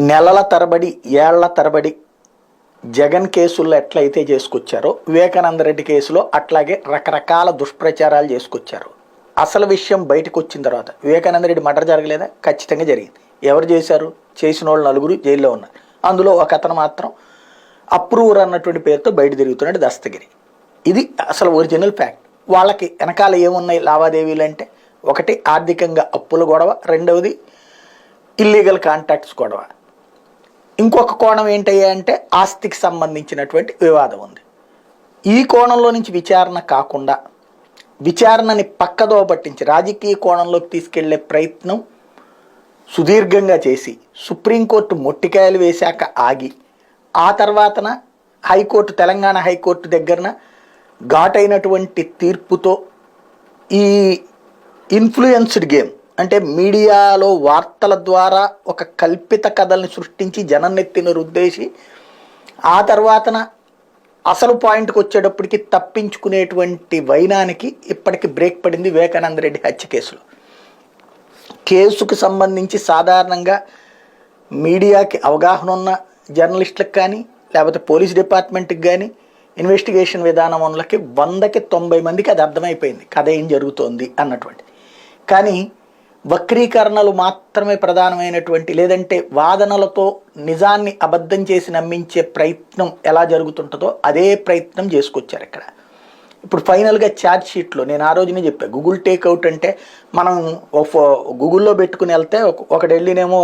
నెలల తరబడి ఏళ్ల తరబడి జగన్ కేసుల్లో ఎట్లయితే చేసుకొచ్చారో వివేకానంద రెడ్డి కేసులో అట్లాగే రకరకాల దుష్ప్రచారాలు చేసుకొచ్చారు. అసలు విషయం బయటకు వచ్చిన తర్వాత వివేకానంద రెడ్డి మర్డర్ జరగలేదా? ఖచ్చితంగా జరిగింది. ఎవరు చేశారు? చేసిన వాళ్ళు 4 జైల్లో ఉన్నారు. అందులో ఒక అతను మాత్రం అప్రూవర్ అన్నటువంటి పేరుతో బయట తిరుగుతున్నాడు, దస్తగిరి. ఇది అసలు ఒరిజినల్ ఫ్యాక్ట్. వాళ్ళకి వెనకాల ఏమున్నాయి లావాదేవీలు అంటే, ఒకటి ఆర్థికంగా అప్పుల గొడవ, రెండవది ఇల్లీగల్ కాంటాక్ట్స్ గొడవ. ఇంకొక కోణం ఏంటయ్యా అంటే ఆస్తికి సంబంధించినటువంటి వివాదం ఉంది. ఈ కోణంలో నుంచి విచారణ కాకుండా విచారణని పక్కదో పట్టించి రాజకీయ కోణంలోకి తీసుకెళ్లే ప్రయత్నం సుదీర్ఘంగా చేసి సుప్రీంకోర్టు మొట్టికాయలు వేశాక ఆగి ఆ తర్వాతన హైకోర్టు, తెలంగాణ హైకోర్టు దగ్గరన ఘాటైనటువంటి తీర్పుతో ఈ ఇన్ఫ్లుయెన్స్డ్ గేమ్ అంటే మీడియాలో వార్తల ద్వారా ఒక కల్పిత కథల్ని సృష్టించి జనన్నెత్తిన రుద్దేసి ఆ తర్వాతన అసలు పాయింట్కి వచ్చేటప్పటికి తప్పించుకునేటువంటి వైనానికి ఇప్పటికి బ్రేక్ పడింది వివేకానంద రెడ్డి హత్య కేసులో. కేసుకు సంబంధించి సాధారణంగా మీడియాకి అవగాహన ఉన్న జర్నలిస్టులకు కానీ లేకపోతే పోలీస్ డిపార్ట్మెంట్కి కానీ ఇన్వెస్టిగేషన్ విధానం వాళ్ళకి 100కి 90 మందికి అది అర్థమైపోయింది కథ ఏం జరుగుతోంది అన్నటువంటి. కానీ వక్రీకరణలు మాత్రమే ప్రధానమైనటువంటి, లేదంటే వాదనలతో నిజాన్ని అబద్ధం చేసి నమ్మించే ప్రయత్నం ఎలా జరుగుతుంటుందో అదే ప్రయత్నం చేసుకొచ్చారు ఇక్కడ. ఇప్పుడు ఫైనల్గా ఛార్జ్ షీట్లో నేను ఆ రోజునే చెప్పాను, గూగుల్ టేక్అవుట్ అంటే మనం గూగుల్లో పెట్టుకుని వెళ్తే ఒక ఢిల్లీనేమో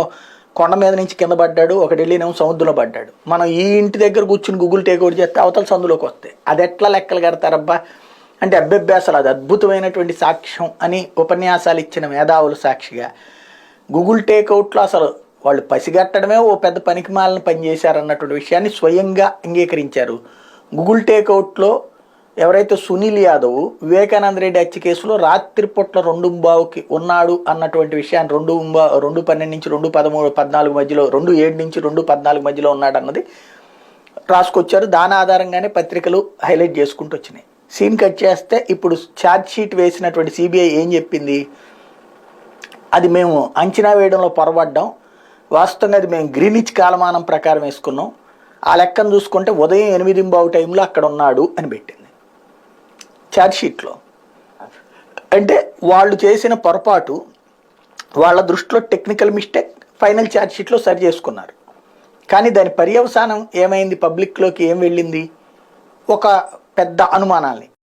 కొండ మీద నుంచి కింద పడ్డాడు, ఒక ఢిల్లీనేమో సముద్రంలో పడ్డాడు. మనం ఈ ఇంటి దగ్గర కూర్చుని గూగుల్ టేక్అవుట్ చేస్తే అవతల సందులోకి వస్తాయి. అది ఎట్లా లెక్కలు కడతారబ్బా అంటే అసలు అది అద్భుతమైనటువంటి సాక్ష్యం అని ఉపన్యాసాలు ఇచ్చిన మేధావులు సాక్షిగా గూగుల్ టేక్అవుట్లో అసలు వాళ్ళు పసిగట్టడమే ఓ పెద్ద పనికిమాలని పనిచేశారన్నటువంటి విషయాన్ని స్వయంగా అంగీకరించారు. గూగుల్ టేక్అవుట్లో ఎవరైతే సునీల్ యాదవ్ వివేకానంద రెడ్డి హత్య కేసులో రాత్రిపూట్ల 2:15కి ఉన్నాడు అన్నటువంటి విషయాన్ని 2:12 నుంచి 2:13-14 మధ్యలో 2:07 నుంచి 2:14 మధ్యలో ఉన్నాడు అన్నది రాసుకొచ్చారు. దాని ఆధారంగానే పత్రికలు హైలైట్ చేసుకుంటూ వచ్చినాయి. సీన్ కట్ చేస్తే ఇప్పుడు ఛార్జ్ షీట్ వేసినటువంటి సిబిఐ ఏం చెప్పింది, అది మేము అంచనా వేయడంలో పొరపడ్డాం, వాస్తవంగా అది మేము గ్రీనిచ్ కాలమానం ప్రకారం వేసుకున్నాం, ఆ లెక్కను చూసుకుంటే ఉదయం 8:15 టైంలో అక్కడ ఉన్నాడు అని పెట్టింది ఛార్జ్ షీట్లో. అంటే వాళ్ళు చేసిన పొరపాటు వాళ్ళ దృష్టిలో టెక్నికల్ మిస్టేక్ ఫైనల్ ఛార్జ్ షీట్లో సరి చేసుకున్నారు. కానీ దాని పర్యవసానం ఏమైంది, పబ్లిక్లోకి ఏం వెళ్ళింది, ఒక పెద్ద అనుమానాల్ని